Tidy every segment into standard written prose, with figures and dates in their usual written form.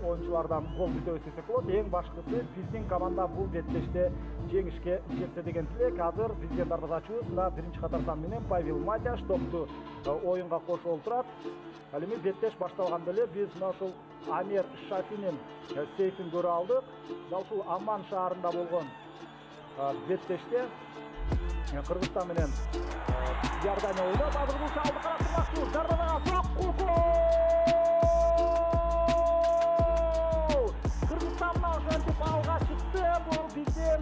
oyunculardan gol бүтөбүз десек болот. Эң башкысы биздин команда бул беттеште жеңишке жетсе деген тилек. Азыр бизге дарбазачыбыз мына биринчи катарсан менен Павел Матяш топту оюнга кошуп турат. Ал эми беттеш башталганда эле биз мына ушул Амир Шафинин сейфин көрө алдык. Дал ушул Амман шаарында болгон беттеште Кыргызстан менен Иордания ойнап, азыр бул шалды караттырмакчыбыз. Дарбазага сокку Кыргызстандан ошентип алга чыкты. Бул биздин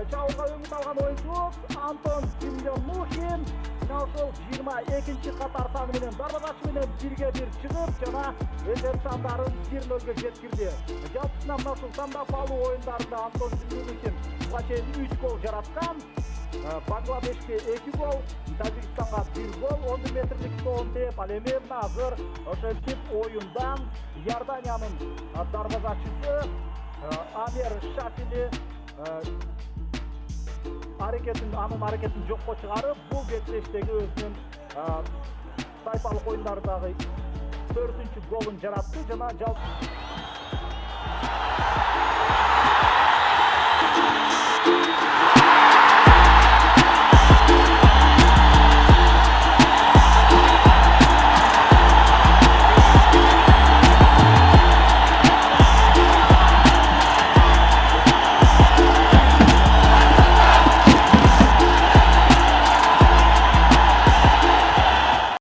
чабуулга үмүт алган оюнчубуз Антон Семенухин. Ушул 22-чи катар саны менен дарбазачы менен 1-1 чыгып, жана эсеп сандарын 1-0 жеткирди. Жалпысынан мына ушул стандап алуу оюндарында Антон Семенухин буга чейин 3 гол жараткан. Бангладешке 2 гол, Тажикстанга 1 гол, 10 метрлик тоон теп, ал эми азыр ошентип оюндан Иорданиянын дарбазачысы Амир Шафини анын аракетин жокко чыгарып, бул беттештеги өзүнүн тайпалык оюндарындагы 4-голун жаратты жана